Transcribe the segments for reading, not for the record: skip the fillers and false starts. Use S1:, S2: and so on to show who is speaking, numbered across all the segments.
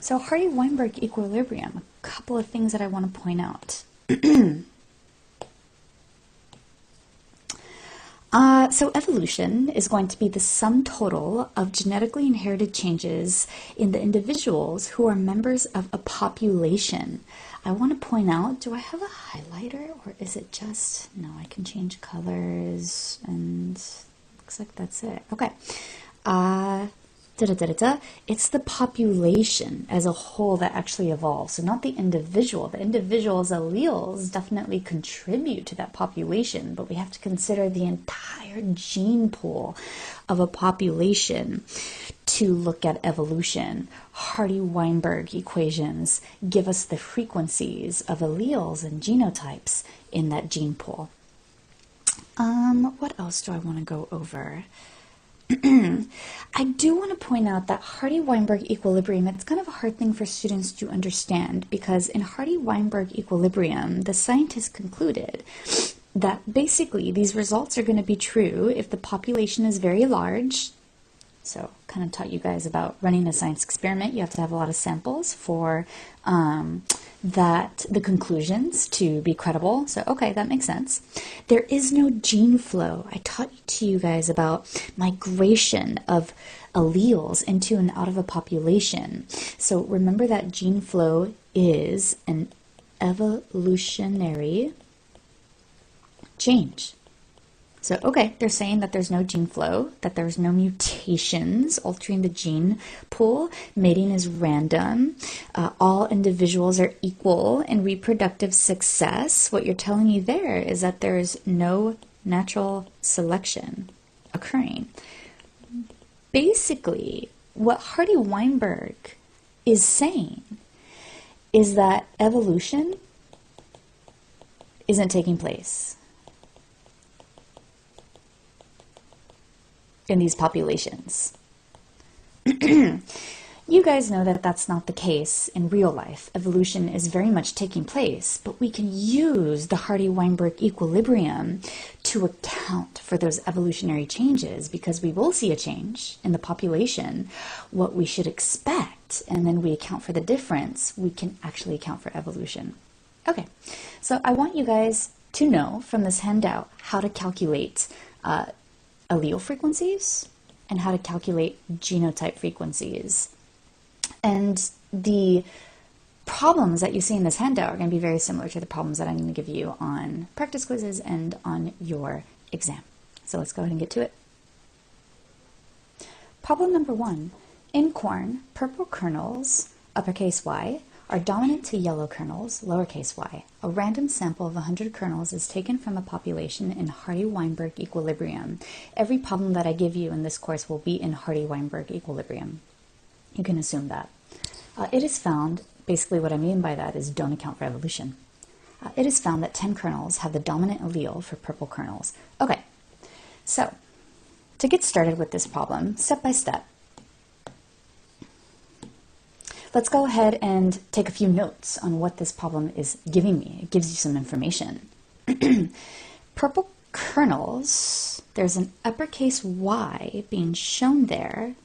S1: So Hardy-Weinberg equilibrium, a couple of things that I want to point out. So evolution is going to be the sum total of genetically inherited changes in the individuals who are members of a population. I want to point out, do I have a highlighter or is it just, no, I can change colors and looks like that's it. Okay. It's the population as a whole that actually evolves, so not the individual. The individual's alleles definitely contribute to that population, but we have to consider the entire gene pool of a population to look at evolution. Hardy-Weinberg equations give us the frequencies of alleles and genotypes in that gene pool. What else do I want to go over? I do want to point out that Hardy-Weinberg equilibrium, it's kind of a hard thing for students to understand because in Hardy-Weinberg equilibrium, the scientists concluded that basically these results are going to be true if the population is very large. So kind of taught you guys about running a science experiment. You have to have a lot of samples for the conclusions to be credible. So, okay, that makes sense. There is no gene flow. I taught to you guys about migration of alleles into and out of a population. So remember that gene flow is an evolutionary change. So, okay, they're saying that there's no gene flow, that there's no mutations altering the gene pool. Mating is random. All individuals are equal in reproductive success. What you're telling me there is that there's no natural selection occurring. Basically, what Hardy-Weinberg is saying is that evolution isn't taking place in these populations. You guys know that that's not the case in real life. Evolution is very much taking place, but we can use the Hardy-Weinberg equilibrium to account for those evolutionary changes because we will see a change in the population, what we should expect, and then we account for the difference, we can actually account for evolution. Okay, so I want you guys to know from this handout how to calculate allele frequencies and how to calculate genotype frequencies. And the problems that you see in this handout are going to be very similar to the problems that I'm going to give you on practice quizzes and on your exam. So let's go ahead and get to it. Problem number 1. In corn, purple kernels, uppercase Y, are dominant to yellow kernels, lowercase y. A random sample of 100 kernels is taken from a population in Hardy-Weinberg equilibrium. Every problem that I give you in this course will be in Hardy-Weinberg equilibrium. You can assume that. It is found, basically what I mean by that is don't account for evolution. It is found that 10 kernels have the dominant allele for purple kernels. Okay, so to get started with this problem, step by step, let's go ahead and take a few notes on what this problem is giving me. It gives you some information. Purple kernels, there's an uppercase Y being shown there,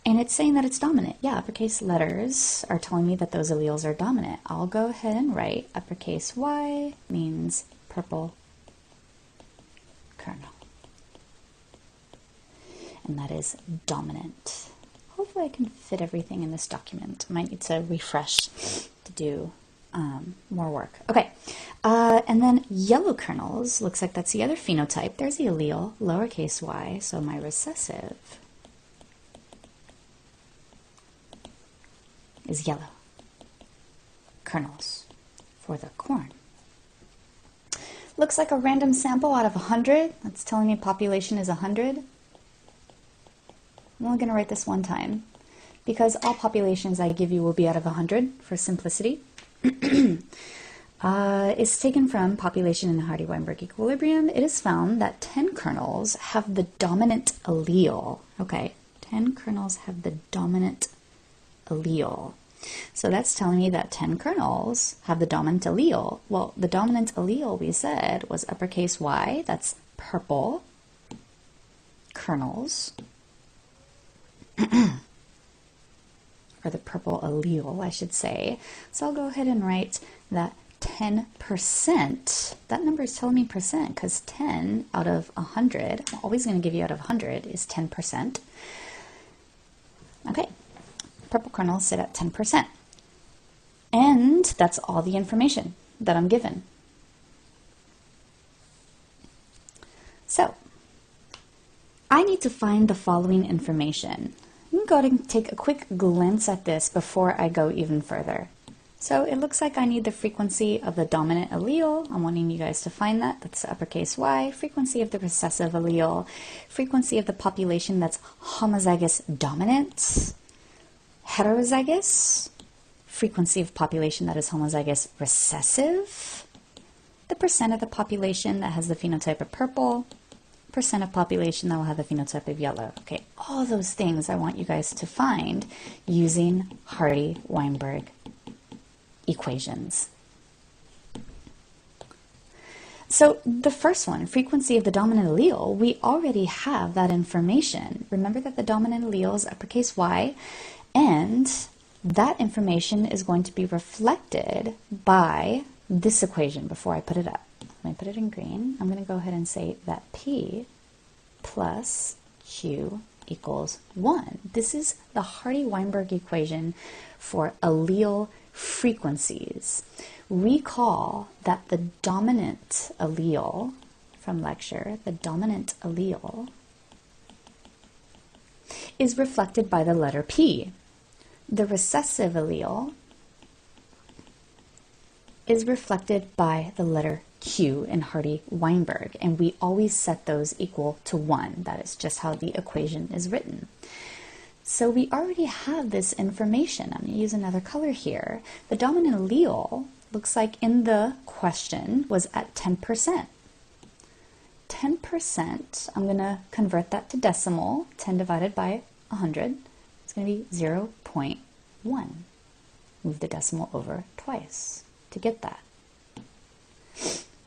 S1: and it's saying that it's dominant. Yeah, uppercase letters are telling me that those alleles are dominant. I'll go ahead and write uppercase Y means purple kernel. And that is dominant. Hopefully I can fit everything in this document. I might need to refresh to do more work. Okay, and then yellow kernels, looks like that's the other phenotype. There's the allele, lowercase y, so my recessive is yellow kernels for the corn. Looks like a random sample out of 100. That's telling me population is 100. I'm only going to write this one time because all populations I give you will be out of 100 for simplicity. It's taken from population in the Hardy-Weinberg equilibrium. It is found that 10 kernels have the dominant allele. Okay, 10 kernels have the dominant allele. So that's telling me that 10 kernels have the dominant allele. Well, the dominant allele we said was uppercase Y, that's purple kernels. or the purple allele, I should say. So I'll go ahead and write that 10%. That number is telling me percent because 10 out of 100, I'm always going to give you out of 100, is 10%. Okay, purple kernels sit at 10%. And that's all the information that I'm given. So, I need to find the following information. I'm going to take a quick glance at this before I go even further. So it looks like I need the frequency of the dominant allele. I'm wanting you guys to find that. That's uppercase Y. Frequency of the recessive allele. Frequency of the population that's homozygous dominant. Heterozygous. Frequency of population that is homozygous recessive. The percent of the population that has the phenotype of purple. Percent of population that will have the phenotype of yellow. Okay, all those things I want you guys to find using Hardy-Weinberg equations. So the first one, frequency of the dominant allele, we already have that information. Remember that the dominant allele is uppercase Y, and that information is going to be reflected by this equation before I put it up. Let me put it in green. I'm going to go ahead and say that P plus Q equals 1. This is the Hardy-Weinberg equation for allele frequencies. Recall that the dominant allele from lecture, the dominant allele, is reflected by the letter P. The recessive allele is reflected by the letter Q in Hardy-Weinberg, and we always set those equal to 1. That is just how the equation is written. So we already have this information. I'm going to use another color here. The dominant allele looks like in the question was at 10%. 10%, I'm going to convert that to decimal. 10 divided by 100, it's going to be 0.1. Move the decimal over twice to get that.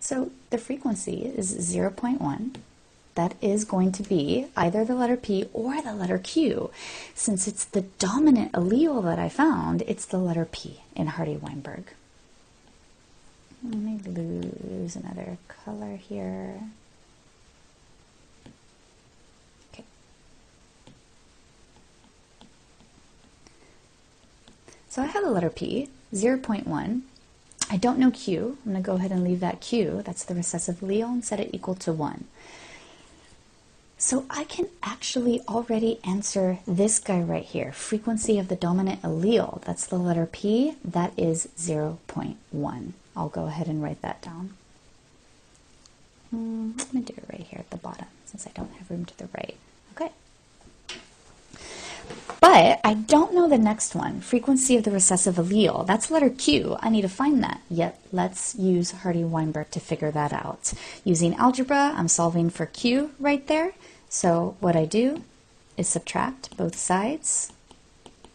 S1: So the frequency is 0.1. That is going to be either the letter P or the letter Q. Since it's the dominant allele that I found, it's the letter P in Hardy-Weinberg. Let me lose another color here. Okay. So I have the letter P, 0.1. I don't know Q. I'm going to go ahead and leave that Q. That's the recessive allele, and set it equal to 1. So I can actually already answer this guy right here. Frequency of the dominant allele, that's the letter P, that is 0.1. I'll go ahead and write that down. Let me do it right here at the bottom, since I don't have room to the right. Okay. But I don't know the next one, frequency of the recessive allele. That's letter Q. I need to find that. Yet let's use Hardy-Weinberg to figure that out. Using algebra, I'm solving for Q right there. So what I do is subtract both sides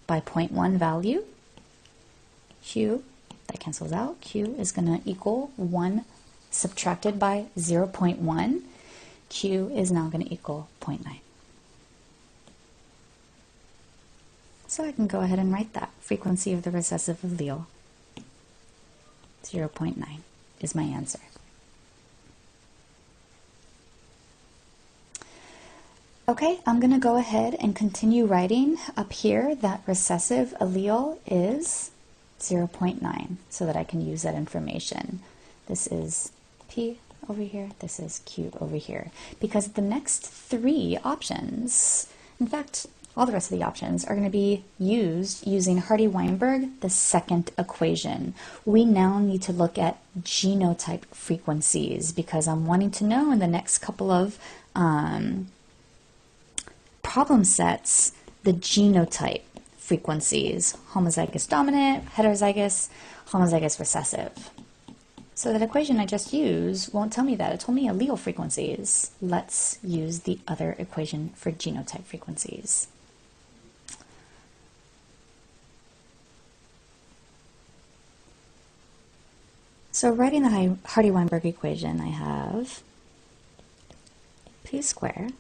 S1: by 0.1 value. Q, that cancels out. Q is going to equal 1 subtracted by 0.1. Q is now going to equal 0.9. So I can go ahead and write that. Frequency of the recessive allele, 0.9 is my answer. Okay, I'm going to go ahead and continue writing up here that recessive allele is 0.9 so that I can use that information. This is P over here, this is Q over here. Because the next 3 options, in fact, all the rest of the options are going to be used using Hardy-Weinberg, the second equation. We now need to look at genotype frequencies because I'm wanting to know in the next couple of problem sets the genotype frequencies, homozygous dominant, heterozygous, homozygous recessive. So that equation I just used won't tell me that. It told me allele frequencies. Let's use the other equation for genotype frequencies. So writing the Hardy-Weinberg equation, I have P squared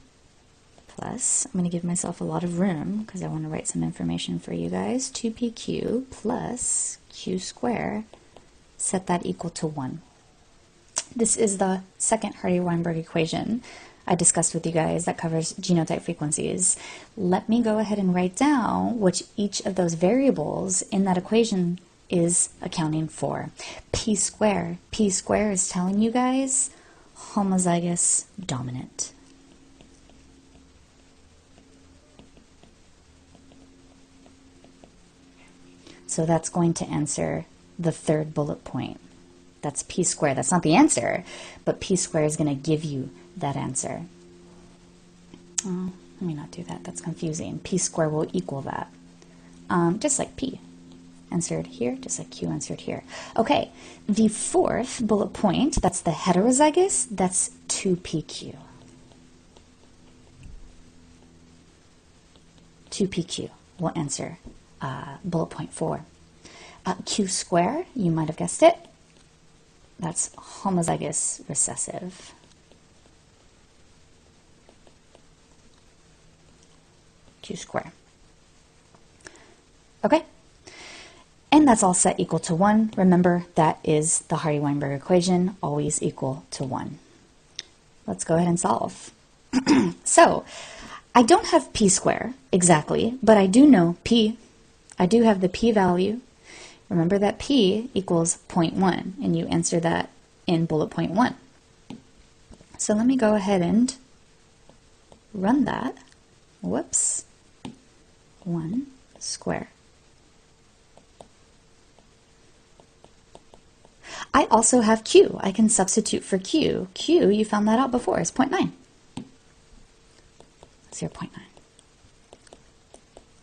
S1: plus, I'm going to give myself a lot of room because I want to write some information for you guys, 2pq plus q squared, set that equal to 1. This is the second Hardy-Weinberg equation I discussed with you guys that covers genotype frequencies. Let me go ahead and write down which each of those variables in that equation is accounting for. P squared. P squared is telling you guys homozygous dominant. So that's going to answer the third bullet point. That's P squared. That's not the answer, but P squared is going to give you that answer. Oh, let me not do that. That's confusing. P squared will equal that. Just like P answered here, just like Q answered here. Okay, the fourth bullet point, that's the heterozygous, that's 2pq. 2pq will answer bullet point 4. Q squared, you might have guessed it, that's homozygous recessive. Q squared. Okay, and that's all set equal to 1. Remember, that is the Hardy-Weinberg equation, always equal to 1. Let's go ahead and solve. So, I don't have P squared exactly, but I do know P. I do have the P value. Remember that P equals 0.1, and you answer that in bullet point 1. So let me go ahead and run that. Whoops. 1 squared. I also have Q. I can substitute for Q. Q, you found that out before, is 0.9. 0.9.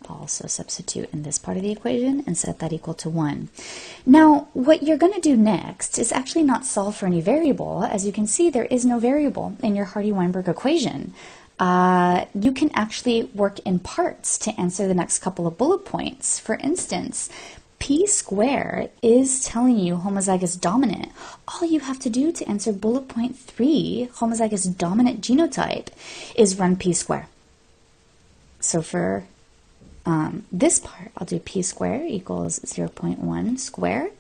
S1: I'll also substitute in this part of the equation and set that equal to 1. Now, what you're going to do next is actually not solve for any variable. As you can see, there is no variable in your Hardy-Weinberg equation. You can actually work in parts to answer the next couple of bullet points. For instance, P squared is telling you homozygous dominant. All you have to do to answer bullet point 3, homozygous dominant genotype, is run P squared. So for this part, I'll do P squared equals 0.1 squared.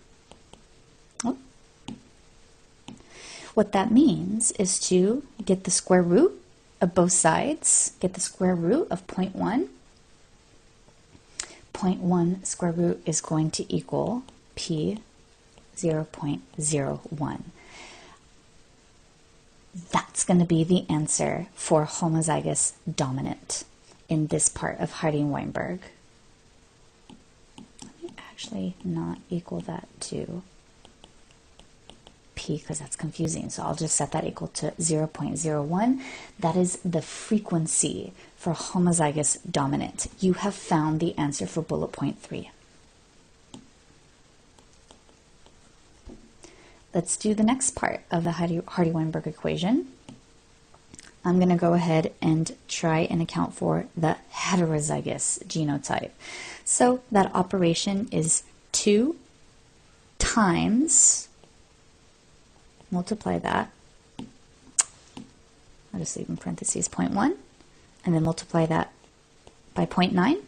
S1: Oh. What that means is to get the square root of both sides, get the square root of 0.1. 0.1 square root is going to equal P 0.01. That's going to be the answer for homozygous dominant in this part of Hardy-Weinberg. Let me actually not equal that to P because that's confusing. So I'll just set that equal to 0.01. That is the frequency for homozygous dominant. You have found the answer for bullet point 3. Let's do the next part of the Hardy-Weinberg equation. I'm going to go ahead and try and account for the heterozygous genotype. So that operation is 2 times, multiply that, I'll just leave in parentheses 0.1, and then multiply that by 0.9.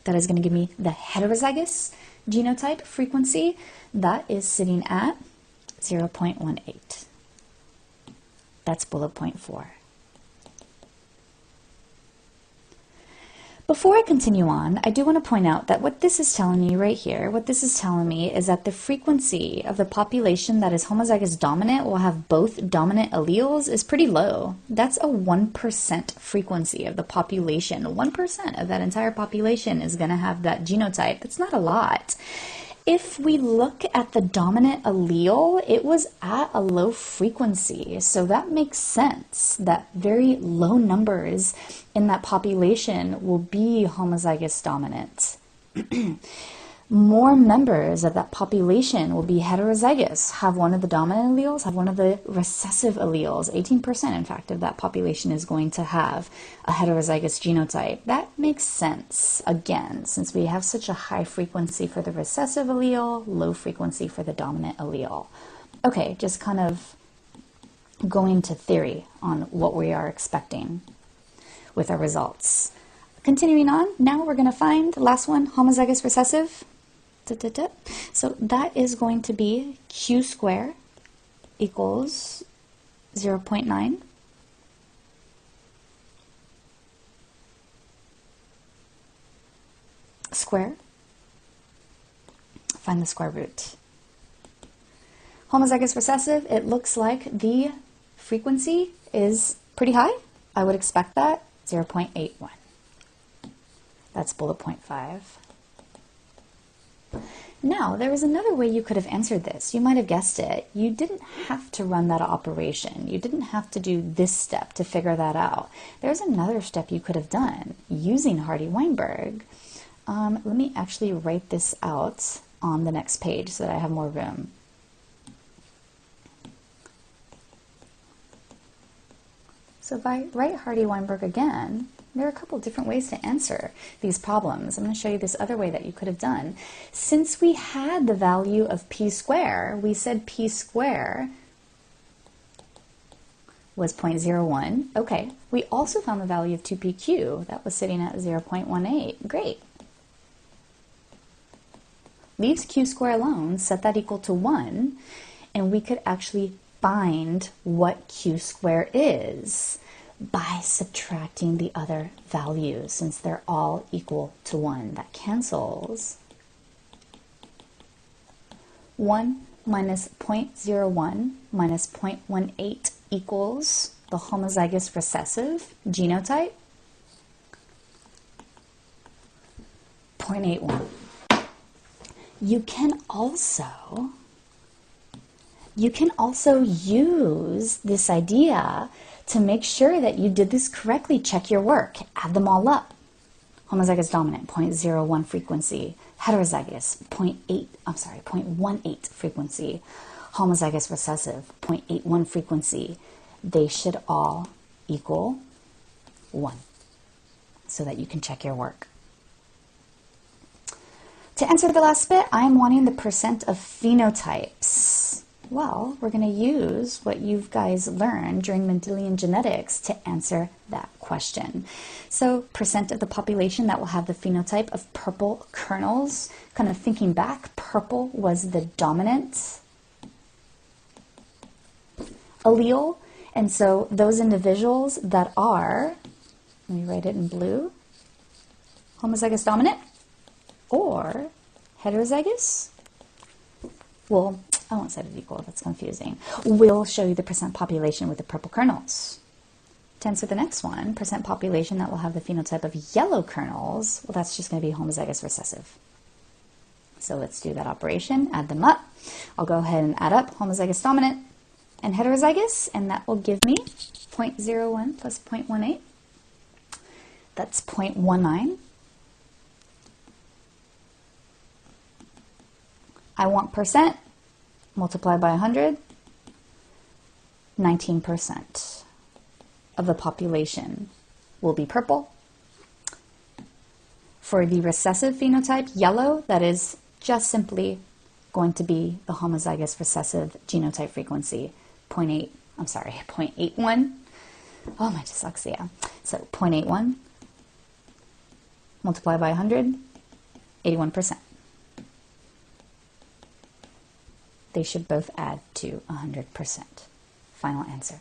S1: That is going to give me the heterozygous genotype frequency. That is sitting at 0.18. That's bullet point 4. Before I continue on, I do want to point out that what this is telling you right here, what this is telling me is that the frequency of the population that is homozygous dominant will have both dominant alleles is pretty low. That's a 1% frequency of the population. 1% of that entire population is going to have that genotype. That's not a lot. If we look at the dominant allele, it was at a low frequency. So that makes sense that very low numbers in that population will be homozygous dominant. More members of that population will be heterozygous, have one of the dominant alleles, have one of the recessive alleles. 18%, in fact, of that population is going to have a heterozygous genotype. That makes sense, again, since we have such a high frequency for the recessive allele, low frequency for the dominant allele. Okay, just kind of going to theory on what we are expecting with our results. Continuing on, now we're going to find the last one, homozygous recessive. So that is going to be Q square equals 0.9 square. Find the square root. Homozygous recessive, it looks like the frequency is pretty high. I would expect that, 0.81. That's bullet point 5. Now, there was another way you could have answered this. You might have guessed it. You didn't have to run that operation. You didn't have to do this step to figure that out. There's another step you could have done using Hardy-Weinberg. Let me actually write this out on the next page so that I have more room. So if I write Hardy-Weinberg again, there are a couple different ways to answer these problems. I'm going to show you this other way that you could have done. Since we had the value of p square, we said p square was 0.01. Okay, we also found the value of 2pq. That was sitting at 0.18. Great. Leaves q square alone, set that equal to 1, and we could actually find what q square is by subtracting the other values, since they're all equal to 1. That cancels. 1 minus 0.01 minus 0.18 equals the homozygous recessive genotype, 0.81. You can also use this idea to make sure that you did this correctly. Check your work. Add them all up. Homozygous dominant, 0.01 frequency. Heterozygous, 0.18 frequency. Homozygous recessive, 0.81 frequency. They should all equal 1 so that you can check your work. To answer the last bit, I'm wanting the percent of phenotypes. Well, we're going to use what you guys learned during Mendelian genetics to answer that question. So, percent of the population that will have the phenotype of purple kernels. Kind of thinking back, purple was the dominant allele. And so those individuals that are, let me write it in blue, homozygous dominant or heterozygous, well, I won't set it equal, that's confusing. We'll show you the percent population with the purple kernels. To answer the next one, percent population that will have the phenotype of yellow kernels, well, that's just going to be homozygous recessive. So let's do that operation, add them up. I'll go ahead and add up homozygous dominant and heterozygous, and that will give me 0.01 plus 0.18. That's 0.19. I want percent. Multiply by 100, 19% of the population will be purple. For the recessive phenotype, yellow, that is just simply going to be the homozygous recessive genotype frequency, 0.81. Oh, my dyslexia. So 0.81, multiply by 100, 81%. They should both add to 100%. Final answer.